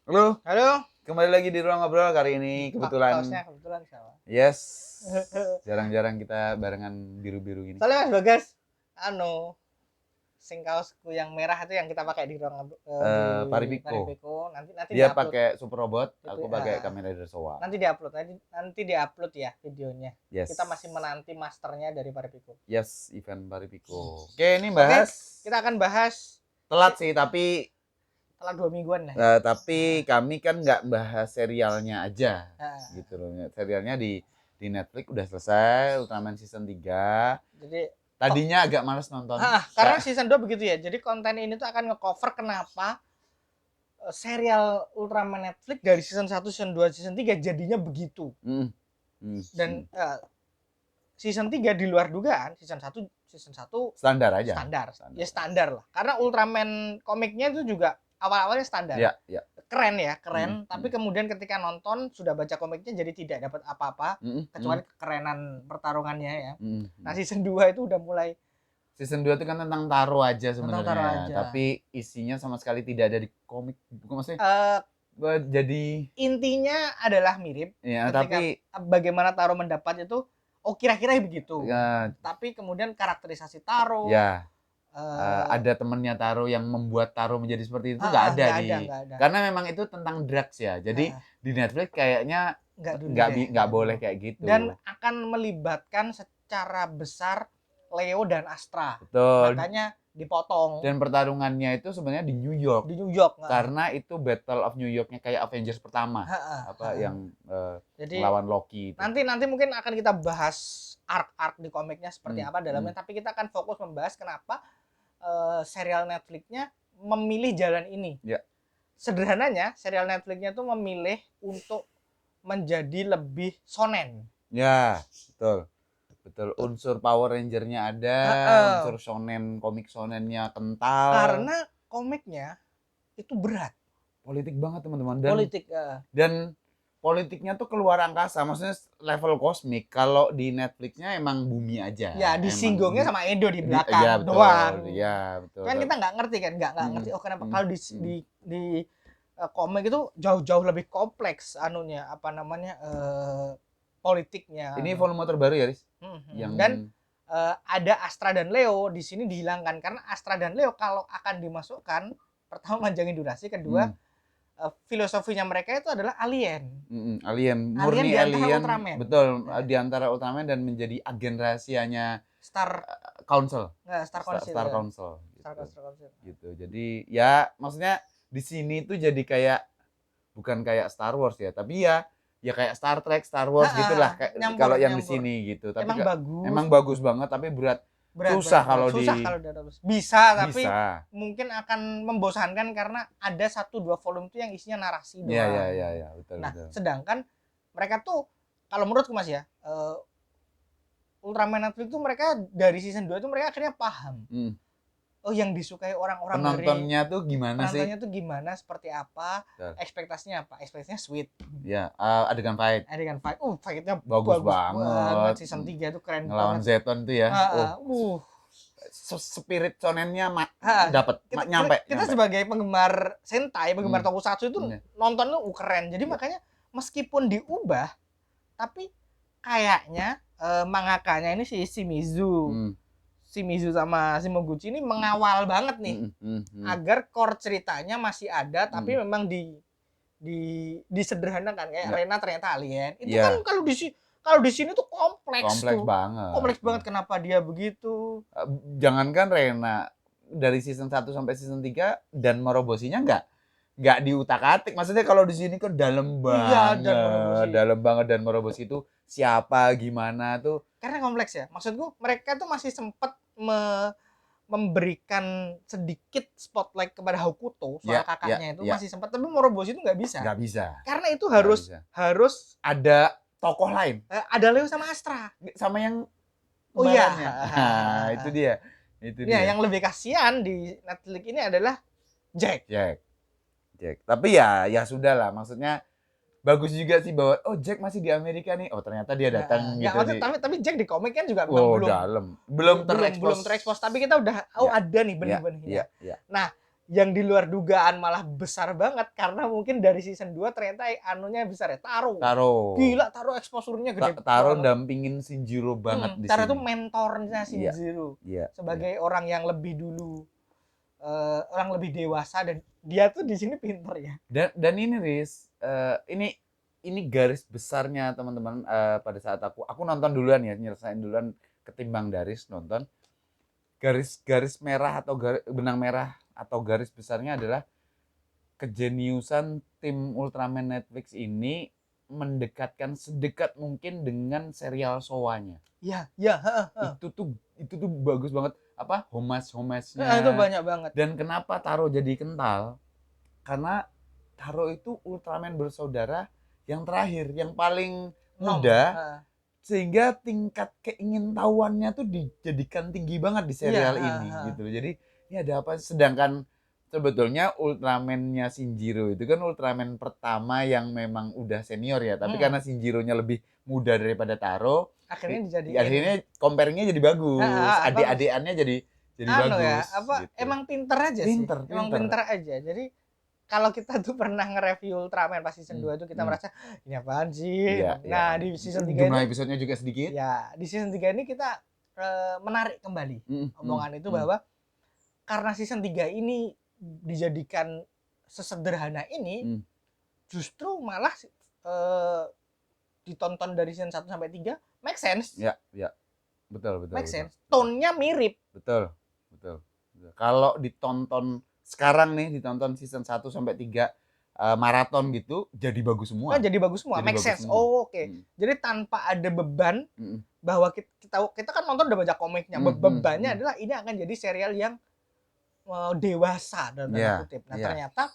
Halo, Halo, kembali lagi di ruang ngobrol kali ini kaosnya kebetulan kebetulan sama. yes, jarang-jarang kita barengan biru-biru gini. Soalnya Mas Bagas, anu, sing kaosku yang merah itu yang kita pakai di ruang di Paripiko, Paripeko. Nanti dia diupload. pakai Super Robot, Itu, aku pakai Kamen Rider Showa. nanti diupload ya videonya. Yes, Kita masih menanti masternya dari Paripeko. yes, event Paripiko. Oke, ini Oke, bahas kita akan bahas telat sih, tapi setelah 2 mingguan lah. kami kan nggak bahas serialnya aja, Nah, gitu loh. Serialnya di Netflix udah selesai, Ultraman season 3. jadi Tadinya agak males nonton. karena season 2 begitu ya. Jadi konten ini tuh akan ngecover kenapa serial Ultraman Netflix dari season 1, season 2, season 3 jadinya begitu. Dan season 3 di luar dugaan, season 1 standar aja. Standar. Ya standar lah. Karena Ultraman komiknya itu juga awal-awalnya standar. Ya, ya. Keren ya, keren. Tapi kemudian ketika nonton sudah baca komiknya jadi tidak dapat apa-apa kecuali kekerenan pertarungannya ya. Nah, season 2 itu udah mulai. Season 2 itu kan tentang Taro aja sebenarnya. Taro aja. Tapi isinya sama sekali tidak ada di komik. Maksudnya jadi intinya adalah mirip. ya, tapi bagaimana Taro mendapat itu kira-kira begitu. ya, Tapi kemudian karakterisasi Taro ya ada temennya Taro yang membuat Taro menjadi seperti itu nggak ada. Karena memang itu tentang drugs ya. Jadi di Netflix kayaknya nggak boleh kayak gitu. Dan akan melibatkan secara besar Leo dan Astra. Betul. Makanya dipotong. Dan pertarungannya itu sebenarnya di New York. Di New York. Karena itu Battle of New York-nya kayak Avengers pertama. Yang jadi, melawan Loki itu. Nanti mungkin akan kita bahas arc di komiknya seperti apa dalamnya, tapi kita akan fokus membahas kenapa serial Netflix-nya memilih jalan ini. Ya. Sederhananya, serial Netflix-nya tuh memilih untuk menjadi lebih shonen. Ya, betul. Betul, unsur Power Ranger-nya ada, unsur shonen, komik shonennya kental. Karena komiknya itu berat. Politik banget teman-teman. Dan politiknya tuh keluar angkasa, maksudnya level kosmik. Kalau di Netflix-nya emang bumi aja. Ya, disinggungnya sama Edo di belakang ya, betul, doang. Iya, betul. Kan kita nggak ngerti kan, nggak ngerti. Oh kenapa kalau di komik itu jauh-jauh lebih kompleks anunya, apa namanya, politiknya. Ini volume terbaru ya, Riz? Dan ada Astra dan Leo di sini dihilangkan karena Astra dan Leo kalau akan dimasukkan, pertama manjangin durasi, kedua filosofinya mereka itu adalah alien. Murni alien. Ultraman. Betul, di antara Ultraman dan menjadi agen rahasianya Star Council. Star Council. Star Council. Council. Gitu. Jadi ya maksudnya di sini tuh jadi kayak bukan kayak Star Wars ya, tapi ya kayak Star Trek, Star Wars gitulah kalau yang di sini gitu. Tapi emang bagus banget tapi berat susah kalau bisa tapi mungkin akan membosankan karena ada 1-2 volume itu yang isinya narasi doang. Iya, betul. Nah, sedangkan mereka tuh kalau menurutku Mas ya, Ultraman Netflix tuh mereka dari season 2 itu mereka akhirnya paham. Oh, yang disukai orang-orang penontonnya tuh gimana sih? Penontonnya tuh gimana, seperti apa, ekspektasinya apa? Ekspektasinya sweet. Ya, adegan fight. Fightnya bagus banget. Season 3 tuh keren ngelawan banget. Zeton tuh ya. Spirit shonennya dapat nyampe. Kita sebagai penggemar Sentai, penggemar Tokusatsu itu nonton tuh keren. Jadi makanya meskipun diubah, tapi kayaknya mangakanya ini si Shimizu sama Shimoguchi ini mengawal banget nih agar core ceritanya masih ada, tapi memang disederhanakan kayak Rena ternyata alien. Itu kan kalau di sini tuh kompleks banget. Kompleks banget kenapa dia begitu. Jangankan Rena dari season 1 sampai season 3 dan Morobosinya nggak diutak-atik. Maksudnya kalau di sini kan dalam banget. Iya, dalam banget dan Moroboshi itu siapa gimana tuh. Karena kompleks ya. Maksudku mereka tuh masih sempat memberikan sedikit spotlight kepada Hokuto soal kakaknya itu masih sempat, tapi Moroboshi itu nggak bisa. Karena itu harus ada tokoh lain. Ada Leo sama Astra. Sama yang itu dia. Yang lebih kasihan di Netflix ini adalah Jack. Tapi ya sudah lah, maksudnya bagus juga sih bahwa Jack masih di Amerika nih. Ternyata dia datang gitu. Tapi Jack di komik kan juga belum terekspos, tapi kita udah ada nih benih-benihnya. Nah, yang di luar dugaan malah besar banget karena mungkin dari season 2 ternyata anunya besar ya. Taro. Gila, Taro exposure-nya gede Taro banget. dampingin Shinjiro banget di Taro sini. tuh mentornya Shinjiro. Sebagai orang yang lebih dulu orang lebih dewasa dan dia tuh di sini pintar ya. Dan ini Riz, ini garis besarnya teman-teman pada saat aku nonton duluan ya, nyelesain duluan ketimbang Daris nonton. Garis merah atau benang merah atau garis besarnya adalah kejeniusan tim Ultraman Netflix ini mendekatkan sedekat mungkin dengan serial Showa-nya. Iya. Itu tuh bagus banget. Apa homage-nya. Itu banyak banget. Dan kenapa Taro jadi kental? Karena Taro itu Ultraman bersaudara yang terakhir, yang paling muda. Sehingga tingkat keingintahuannya tuh dijadikan tinggi banget di serial ini gitu. Jadi ini ada apa? Sedangkan sebetulnya Ultraman-nya Shinjiro itu kan Ultraman pertama yang memang udah senior ya, tapi karena Shinjiro-nya lebih muda daripada Taro, akhirnya compare-nya jadi bagus. Adik-adikannya jadi bagus. Ya, gitu. Emang pinter aja sih. Emang pinter aja. Jadi kalau kita tuh pernah nge-review Ultraman pas season 2 itu kita merasa ini apaan sih? Nah, di season 3 jumlah episodenya juga sedikit. Ya, di season 3 ini kita menarik kembali omongan itu bahwa karena season 3 ini dijadikan sesederhana ini, justru malah ditonton dari season 1 sampai 3 make sense. Ya. Betul. Make sense. Tone-nya mirip. Betul. Kalau ditonton sekarang nih, ditonton season 1 sampai 3 maraton gitu, jadi bagus semua. Jadi bagus semua, make sense. Oke. Jadi tanpa ada beban bahwa kita kan nonton udah baca komiknya. Bebannya adalah ini akan jadi serial yang dewasa dalam tanda kutip. Nah, ternyata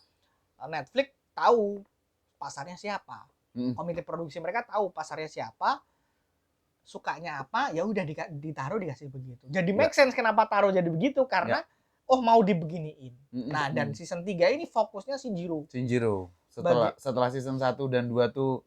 Netflix tahu pasarnya siapa. Komite produksi mereka tahu pasarnya siapa, sukanya apa, ya udah ditaruh dikasih begitu. Jadi make sense kenapa taruh jadi begitu karena mau dibeginiin. Nah, dan season 3 ini fokusnya Shinjiro. Setelah season 1 dan 2 tuh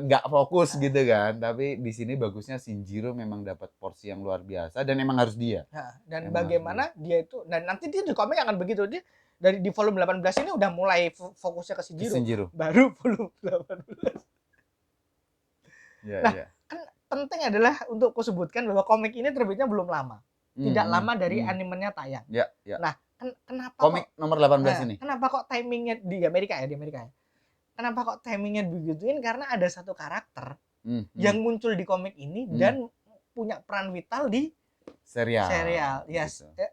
nggak fokus gitu kan, tapi di sini bagusnya Shinjiro memang dapat porsi yang luar biasa dan emang harus dia. Dan emang bagaimana dia itu, dan nanti dia di komik akan begitu, dia di volume 18 ini udah mulai fokusnya ke Shinjiro. Baru volume 18. Kan penting adalah untuk kusebutkan bahwa komik ini terbitnya belum lama. Tidak lama dari animenya tayang. Nah, kenapa komik nomor 18 ini? Kenapa kok timingnya di Amerika ya? Kenapa kok timingnya begituin? Karena ada satu karakter yang muncul di komik ini dan punya peran vital di serial. Yes. Gitu.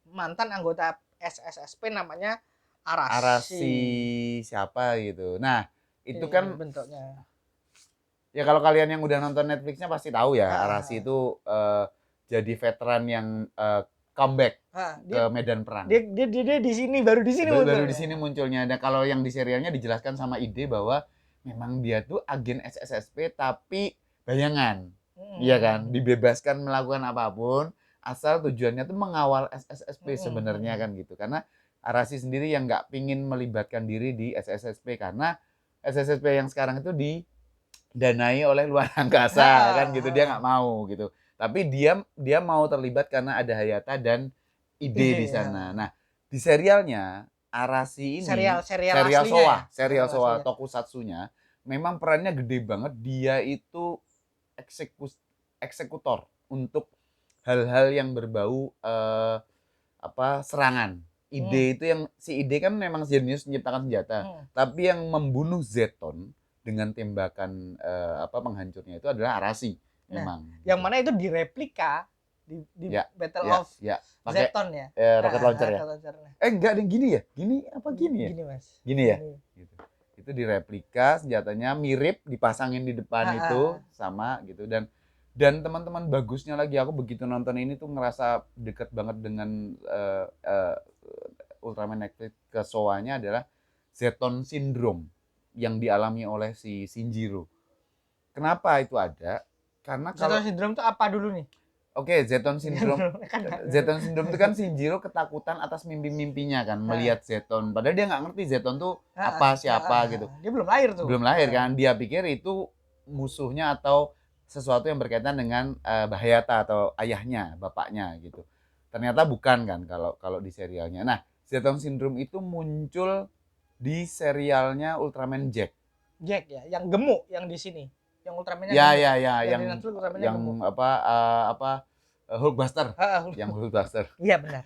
Mantan anggota SSSP namanya Arashi siapa gitu. Nah, itu kan bentuknya. Ya kalau kalian yang udah nonton Netflixnya pasti tahu ya, Arashi itu jadi veteran yang comeback ke medan perang. Dia di sini baru di sini munculnya. Dan kalau yang di serialnya dijelaskan sama ide bahwa memang dia tuh agen SSSP tapi bayangan. Iya kan? Dibebaskan melakukan apapun asal tujuannya tuh mengawal SSSP sebenarnya kan gitu. Karena Arashi sendiri yang nggak pingin melibatkan diri di SSSP karena SSSP yang sekarang itu didanai oleh luar angkasa kan gitu, dia nggak mau gitu. Tapi dia mau terlibat karena ada Hayata dan ide di sana. Nah, di serialnya Arashi ini serial Showa tokusatsunya memang perannya gede banget. Dia itu eksekutor untuk hal-hal yang berbau serangan. Ide itu yang si Ide kan memang jenius menciptakan senjata, tapi yang membunuh Zeton dengan tembakan penghancurnya itu adalah Arashi. Memang. Yang mana itu direplika di Battle of Zeton ya. Rocket launcher ya. Enggak deh, gini ya. Gini apa gini ya? Gini, Mas. Gini ya. Gitu. Itu direplika, senjatanya mirip, dipasangin di depan itu sama gitu. Dan teman-teman bagusnya lagi, aku begitu nonton ini tuh ngerasa deket banget dengan Ultraman Netflix ke Showa-nya adalah Zeton Syndrome yang dialami oleh si Shinjiro. Kenapa itu ada? Karena Zeton Syndrome itu apa dulu nih? Oke, Zeton Syndrome. Zeton Syndrome itu kan Shinjiro ketakutan atas mimpi-mimpinya kan, melihat Zeton. Padahal dia nggak ngerti Zeton tuh siapa gitu. Dia belum lahir tuh. Belum lahir kan. Dia pikir itu musuhnya atau sesuatu yang berkaitan dengan Hayata atau ayahnya, bapaknya gitu. ternyata bukan kan kalau di serialnya. Nah, Zeton Syndrome itu muncul di serialnya Ultraman Jack. Jack ya, yang gemuk yang di sini. Yang Ultraman-nya Ya, gemuk. ya, ya, yang di Netflix Ultraman-nya yang gemuk. Hulkbuster. Yang Hulkbuster. Iya benar.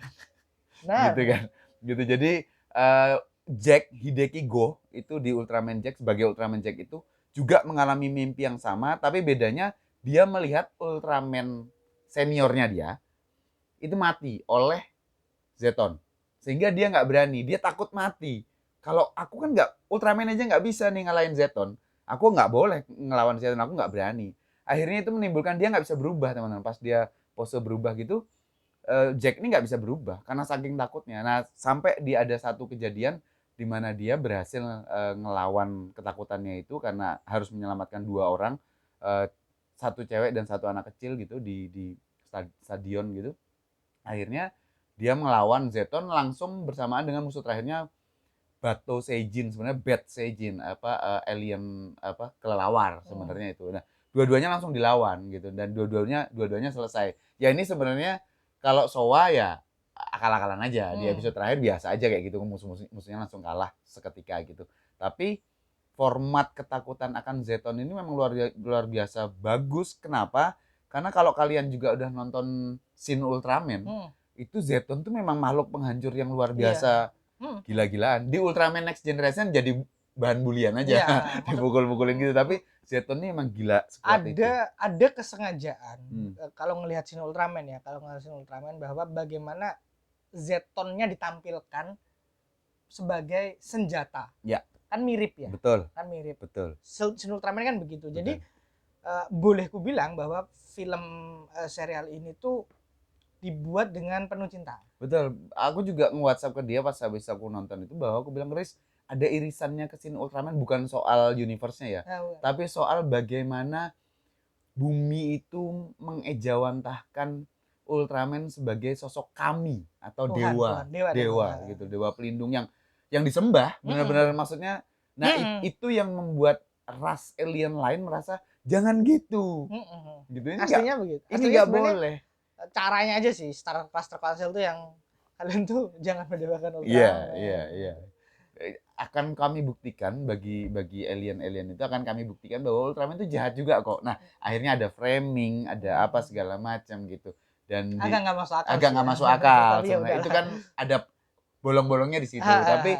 Nah, gitu kan. Gitu. Jadi Jack Hideki Go itu di Ultraman Jack sebagai Ultraman Jack itu juga mengalami mimpi yang sama, tapi bedanya dia melihat Ultraman seniornya dia itu mati oleh Zeton. Sehingga dia nggak berani, dia takut mati. Kalau aku kan nggak, Ultraman aja nggak bisa nih ngalahin Zeton. Aku nggak boleh ngelawan Zeton, aku nggak berani. Akhirnya itu menimbulkan dia nggak bisa berubah, teman-teman. Pas dia pose berubah gitu, Jack ini nggak bisa berubah karena saking takutnya. Nah, sampai ada satu kejadian di mana dia berhasil ngelawan ketakutannya itu karena harus menyelamatkan 2 orang, satu cewek dan satu anak kecil gitu di stadion gitu. Akhirnya dia melawan Zeton langsung bersamaan dengan musuh terakhirnya Bato Seijin, sebenarnya Bat Seijin, alien kelelawar sebenarnya itu. Nah, dua-duanya langsung dilawan gitu dan dua-duanya selesai. Ya ini sebenarnya kalau Showa ya akal-akalan aja. Di episode terakhir biasa aja kayak gitu, musuhnya langsung kalah seketika gitu. Tapi format ketakutan akan Zeton ini memang luar biasa bagus. Kenapa? Karena kalau kalian juga udah nonton Shin Ultraman, itu Zeton tuh memang makhluk penghancur yang luar biasa. Gila-gilaan. Di Ultraman Next Generation jadi bahan bulian aja. Dipukul-pukulin gitu. Tapi Zeton ini emang gila sekuat itu. Ada kesengajaan kalau ngelihat Shin Ultraman ya, bahwa bagaimana Zetonnya ditampilkan sebagai senjata. Ya. Kan mirip ya. Betul. Kan mirip. Betul. Shin Ultraman kan begitu. Betul. Jadi boleh ku bilang bahwa film serial ini tuh dibuat dengan penuh cinta. Betul. Aku juga nge-WhatsApp ke dia pas habis aku nonton itu bahwa aku bilang, Riz, ada irisannya ke Shin Ultraman bukan soal universe-nya ya, tapi soal bagaimana bumi itu mengejawantahkan Ultraman sebagai sosok kami atau dewa gitu, dewa pelindung yang disembah benar-benar maksudnya. Nah, itu yang membuat ras alien lain merasa jangan gitu. Gitu ini aslinya begitu. Ini nggak boleh. Caranya aja sih Star Council tuh yang kalian tuh jangan mendewakan Ultraman. Iya. Akan kami buktikan bagi alien-alien itu akan kami buktikan bahwa Ultraman itu jahat juga kok. Nah, akhirnya ada framing, ada apa segala macam gitu. Dan agak nggak masuk akal sebenarnya. Itu kan ada bolong-bolongnya di situ. Tapi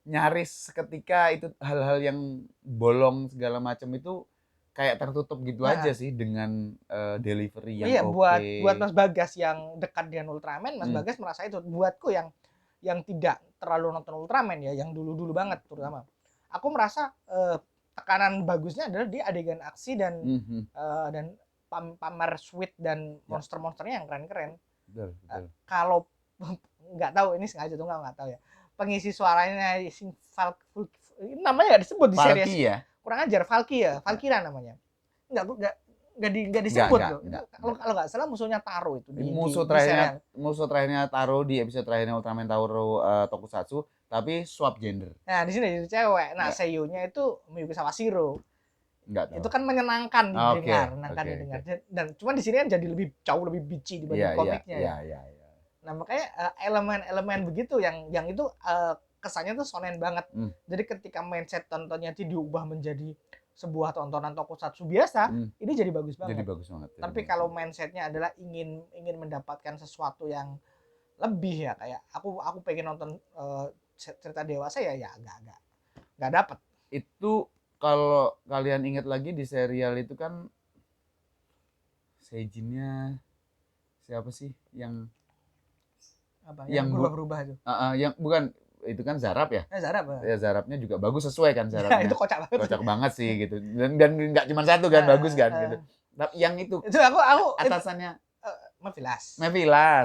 nyaris seketika itu hal-hal yang bolong segala macam itu kayak tertutup gitu aja sih dengan delivery yang oke. Buat Mas Bagas yang dekat dengan Ultraman, Mas Bagas merasa itu. Buatku yang tidak terlalu nonton Ultraman ya, yang dulu-dulu banget terutama. Aku merasa tekanan bagusnya adalah di adegan aksi dan pamer sweet dan monster-monsternya yang keren-keren. Betul. Kalau nggak tahu ini sengaja tuh nggak tahu ya. Pengisi suaranya sing namanya nggak disebut di series. Ya? Kurang ajar, Valkyra namanya. Enggak disebut loh. Kalau nggak salah musuhnya Taro itu musuh terakhirnya Taro di episode terakhirnya Ultraman Taro Tokusatsu, tapi swap gender. Nah, di sini jadi cewek. Nah, seiyunya itu Miyuki Sawashiro. Itu kan menyenangkan didengar. Dan cuma di sini kan jadi jauh lebih bitchy dibanding komiknya. Iya. Nah, makanya elemen-elemen begitu yang itu kesannya tuh shonen banget. Jadi ketika mindset tontonnya itu diubah menjadi sebuah tontonan tokusatsu biasa, ini jadi bagus banget. Tapi kalau mindsetnya adalah ingin mendapatkan sesuatu yang lebih ya, kayak aku pengen nonton cerita dewasa ya nggak dapat. Itu kalau kalian ingat lagi di serial itu kan Seijinnya siapa sih yang berubah-berubah itu? Yang bukan itu kan Zarab ya? Zarab. Ya Zarabnya juga bagus sesuai kan Zarabnya. Ya, itu kocak banget. Kocak banget sih gitu. Dan nggak cuma satu kan, bagus kan gitu. Tapi yang itu aku atasannya Mephilas.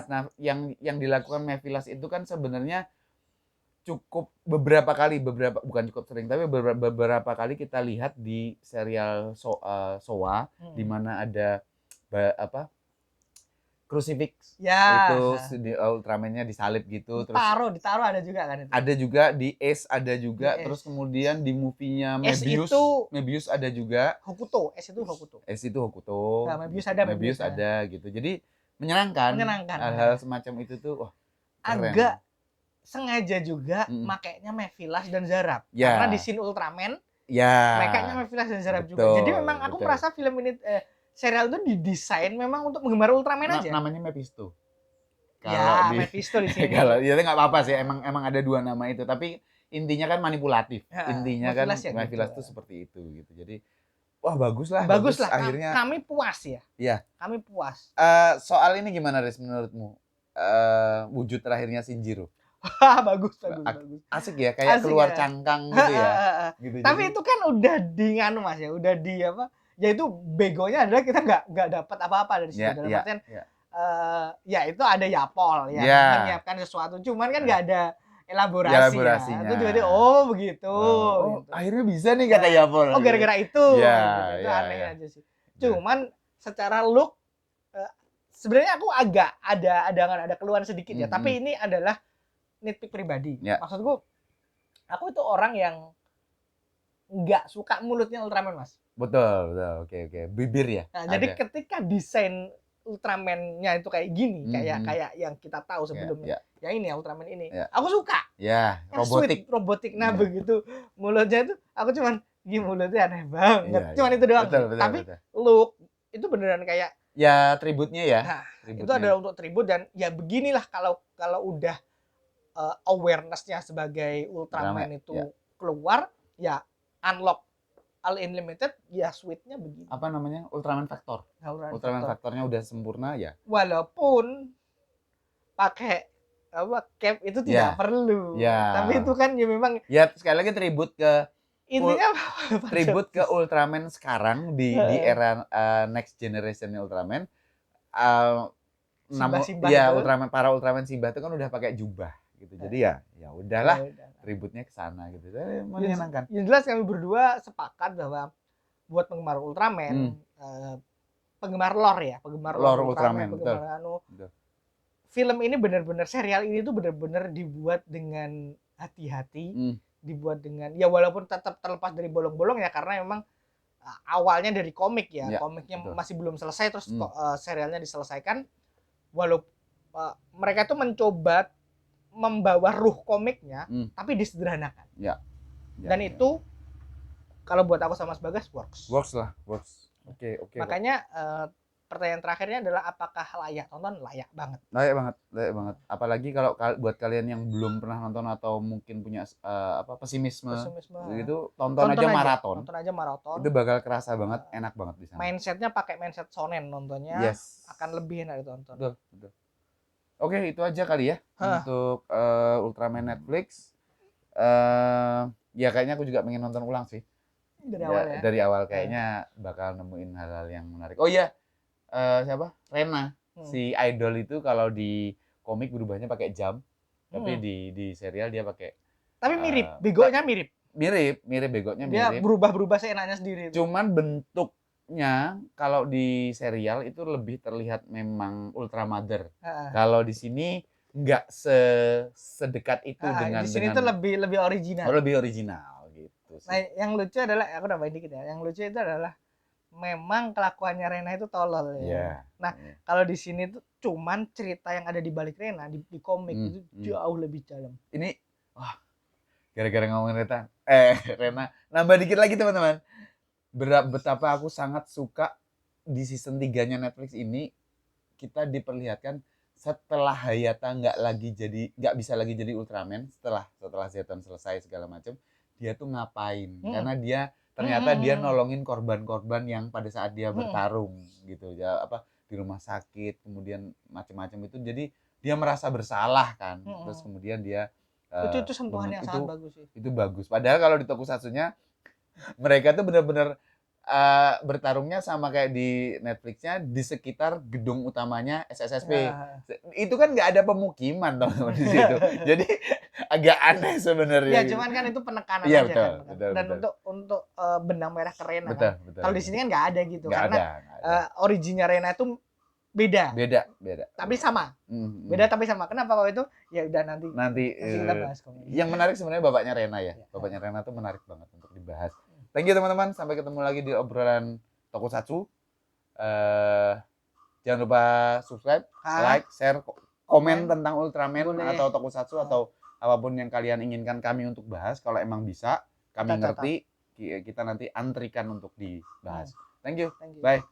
Nah, yang dilakukan Mephilas itu kan sebenarnya cukup beberapa kali, bukan cukup sering, tapi beberapa kali kita lihat di serial Showa di mana ada crucifix itu di Ultraman-nya disalib gitu. Terus ditaruh ada juga kan itu. Ada juga di Ace ada juga, terus kemudian di movie-nya Mebius ada juga. Hokuto, Ace itu Hokuto. Nah, Mebius ada gitu. Jadi menyenangkan. Menyenangkan. Hal-hal semacam itu tuh wah keren. Agak sengaja juga makainya Mephilas dan Zarab. Ya. Karena di scene Ultraman ya makainya Mephilas dan Zarab juga. betul, Jadi memang aku merasa film ini serial itu didesain memang untuk menggemar Ultraman aja. Namanya Mephisto. Ya, Mephisto di sini. Kalau ya nggak apa-apa sih, emang ada dua nama itu, tapi intinya kan manipulatif. Intinya kan Mephilas itu seperti itu gitu. Jadi wah bagus lah. Akhirnya kami puas ya. Iya. Kami puas. Soal ini gimana Riz menurutmu? Wujud terakhirnya Shinjiro. bagus. Asik ya, kayak asik keluar ya. Cangkang gitu ya. Gitu, tapi jadi, itu kan udah di nganu Mas ya, udah di apa? Ya itu begonya adalah kita nggak dapat apa-apa dari situ. Dalam artian ya itu ada Yapol ya, menyiapkan sesuatu. Cuman kan nggak ada elaborasinya. Itu jadi begitu. Gitu. Akhirnya bisa nih kata Yapol. Gara-gara itu. Itu aneh aja sih. Cuman secara look sebenarnya aku agak ada keluhan sedikit ya, tapi ini adalah nitpick pribadi. Maksudku aku itu orang yang nggak suka mulutnya Ultraman, Mas. Betul. Oke. Bibir ya. Nah, jadi ketika desain Ultraman-nya itu kayak gini, kayak yang kita tahu sebelumnya. Ya ini Ultraman ini. Aku suka. Ya, robotik. Nah, begitu mulutnya itu aku cuman mulutnya aneh banget. Cuman itu doang. Betul. Tapi look itu beneran kayak ya tributnya ya. Nah, itu adalah untuk tribut dan ya beginilah kalau udah awareness-nya sebagai Ultraman itu keluar, ya unlock All Unlimited, ya sweet-nya begini. Apa namanya? Ultraman Factor. Ultraman Factornya udah sempurna ya. Walaupun pakai cap itu tidak perlu. Tapi itu kan ya memang. Ya sekali lagi tribut ke. Intinya tribut ke Ultraman sekarang di era next generation Ultraman. Simba ya Ultraman, para Ultraman Simba itu kan udah pakai jubah gitu. Jadi ya udahlah ributnya ke sana gitu. Menyenangkan. Yang jelas kami berdua sepakat bahwa buat penggemar Ultraman, penggemar lore Ultraman, penggemar film ini benar-benar serial ini tuh benar-benar dibuat dengan hati-hati, dibuat dengan ya walaupun tetap terlepas dari bolong-bolong ya karena memang awalnya dari komik ya, komiknya masih belum selesai terus serialnya diselesaikan. Walaupun mereka tuh mencoba membawa ruh komiknya tapi disederhanakan. Dan itu kalau buat aku sama Mas Bagas works. Oke. Makanya pertanyaan terakhirnya adalah apakah layak tonton? Layak banget. Apalagi kalau buat kalian yang belum pernah nonton atau mungkin punya pesimisme gitu, tonton aja maraton. Itu bakal kerasa banget, enak banget di sana. Mindsetnya pakai mindset shonen nontonnya, akan lebih enak ditonton. Betul. Oke, itu aja kali ya untuk Ultraman Netflix. Ya kayaknya aku juga pengen nonton ulang sih. Dari awal kayaknya bakal nemuin hal-hal yang menarik. Oh iya, siapa? Rena. Si idol itu kalau di komik berubahnya pakai jam, tapi di serial dia pakai. Tapi mirip, begonya mirip. Mirip begonya mirip. Dia berubah seenaknya sendiri. Cuman bentuknya kalau di serial itu lebih terlihat memang Ultra Mother. Kalau di sini nggak sedekat itu dengan. Di sini tuh lebih original. Lebih original gitu. Nah, yang lucu adalah aku nambahin dikit ya. Yang lucu itu adalah memang kelakuannya Rena itu tolol ya. Nah, kalau di sini tuh cuman cerita yang ada di balik Rena di komik itu jauh lebih dalam. Ini gara-gara ngomongin Rena, nambah dikit lagi teman-teman. Betapa aku sangat suka di season 3-nya Netflix ini kita diperlihatkan setelah Hayata nggak bisa lagi jadi Ultraman setelah Zeton selesai segala macam, dia tuh ngapain? Karena dia ternyata dia nolongin korban-korban yang pada saat dia bertarung gitu ya, di rumah sakit kemudian macam-macam itu, jadi dia merasa bersalah kan. Terus kemudian dia itu sentuhan yang sangat bagus sih. Itu bagus. Padahal kalau di Tokusatsunya mereka tuh benar-benar bertarungnya sama kayak di Netflixnya di sekitar gedung utamanya SSSP. Itu kan nggak ada pemukiman teman-teman di situ. Jadi agak aneh sebenarnya. Ya cuman kan itu penekanan aja kan. Dan untuk benang merah ke Rena kan. Kalau di sini kan nggak ada gitu. Karena originnya Rena itu beda. Tapi sama. Beda tapi sama. Kenapa kalau itu? Ya udah nanti kita bahas. Yang menarik sebenarnya bapaknya Rena ya. Bapaknya Rena tuh menarik banget untuk dibahas. Thank you teman-teman, sampai ketemu lagi di obrolan Tokusatsu. Jangan lupa subscribe, like, share, komen tentang Ultraman atau Tokusatsu atau apapun yang kalian inginkan kami untuk bahas. Kalau emang bisa, kami ngerti, kita nanti antrikan untuk dibahas. Thank you. Bye.